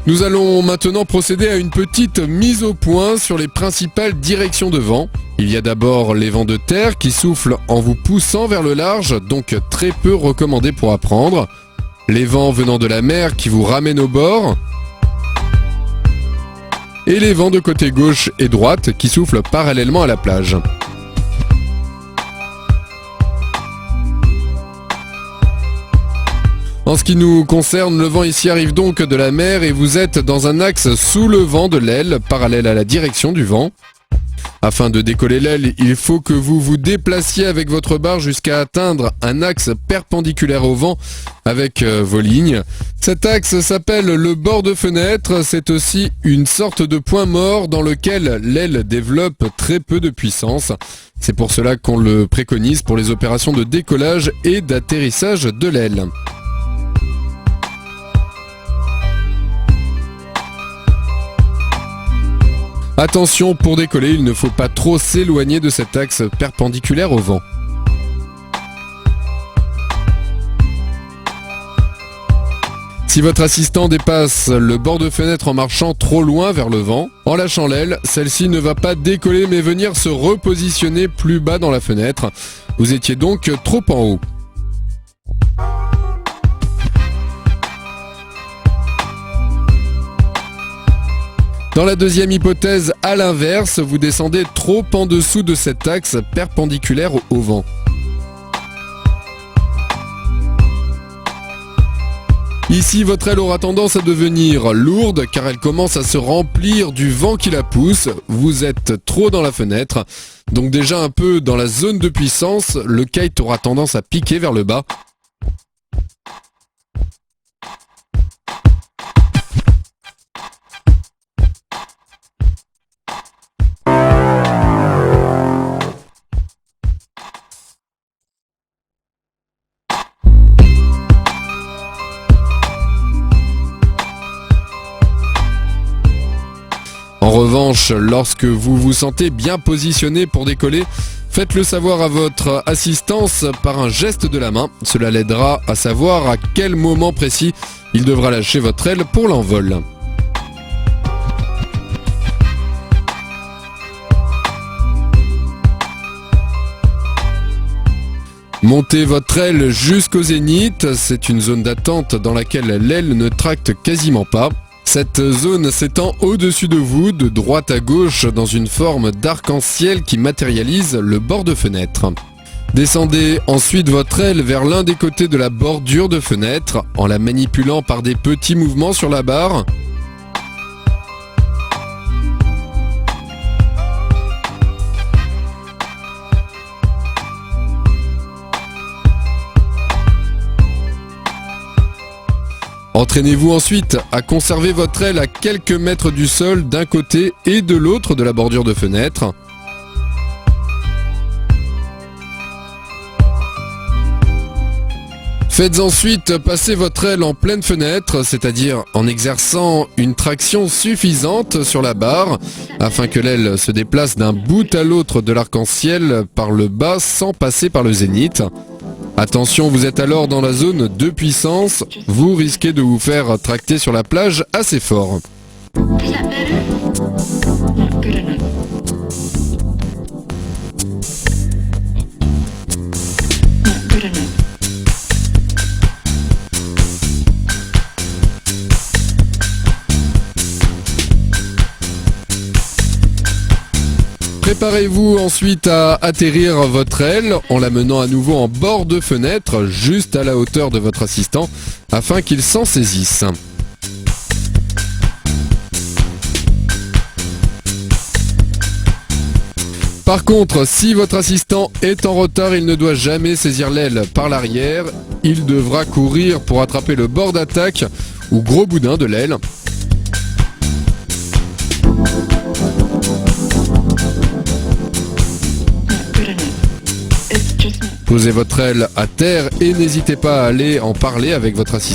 Nous allons maintenant procéder à une petite mise au point sur les principales directions de vent. Il y a d'abord les vents de terre qui soufflent en vous poussant vers le large, donc très peu recommandés pour apprendre. Les vents venant de la mer qui vous ramènent au bord. Et les vents de côté gauche et droite qui soufflent parallèlement à la plage. En ce qui nous concerne, le vent ici arrive donc de la mer et vous êtes dans un axe sous le vent de l'aile, parallèle à la direction du vent. Afin de décoller l'aile, il faut que vous vous déplaciez avec votre barre jusqu'à atteindre un axe perpendiculaire au vent avec vos lignes. Cet axe s'appelle le bord de fenêtre, c'est aussi une sorte de point mort dans lequel l'aile développe très peu de puissance. C'est pour cela qu'on le préconise pour les opérations de décollage et d'atterrissage de l'aile. Attention, pour décoller, il ne faut pas trop s'éloigner de cet axe perpendiculaire au vent. Si votre assistant dépasse le bord de fenêtre en marchant trop loin vers le vent, en lâchant l'aile, celle-ci ne va pas décoller mais venir se repositionner plus bas dans la fenêtre. Vous étiez donc trop en haut. Dans la deuxième hypothèse, à l'inverse, vous descendez trop en dessous de cet axe perpendiculaire au vent. Ici, votre aile aura tendance à devenir lourde car elle commence à se remplir du vent qui la pousse. Vous êtes trop dans la fenêtre, donc déjà un peu dans la zone de puissance, le kite aura tendance à piquer vers le bas. En revanche, lorsque vous vous sentez bien positionné pour décoller, faites-le savoir à votre assistance par un geste de la main. Cela l'aidera à savoir à quel moment précis il devra lâcher votre aile pour l'envol. Montez votre aile jusqu'au zénith, c'est une zone d'attente dans laquelle l'aile ne tracte quasiment pas. Cette zone s'étend au-dessus de vous, de droite à gauche, dans une forme d'arc-en-ciel qui matérialise le bord de fenêtre. Descendez ensuite votre aile vers l'un des côtés de la bordure de fenêtre, en la manipulant par des petits mouvements sur la barre. Entraînez-vous ensuite à conserver votre aile à quelques mètres du sol d'un côté et de l'autre de la bordure de fenêtre. Faites ensuite passer votre aile en pleine fenêtre, c'est-à-dire en exerçant une traction suffisante sur la barre afin que l'aile se déplace d'un bout à l'autre de l'arc-en-ciel par le bas sans passer par le zénith. Attention, vous êtes alors dans la zone de puissance, vous risquez de vous faire tracter sur la plage assez fort. Préparez-vous ensuite à atterrir votre aile en la menant à nouveau en bord de fenêtre, juste à la hauteur de votre assistant, afin qu'il s'en saisisse. Par contre, si votre assistant est en retard, il ne doit jamais saisir l'aile par l'arrière. Il devra courir pour attraper le bord d'attaque ou gros boudin de l'aile. Posez votre aile à terre et n'hésitez pas à aller en parler avec votre assistant.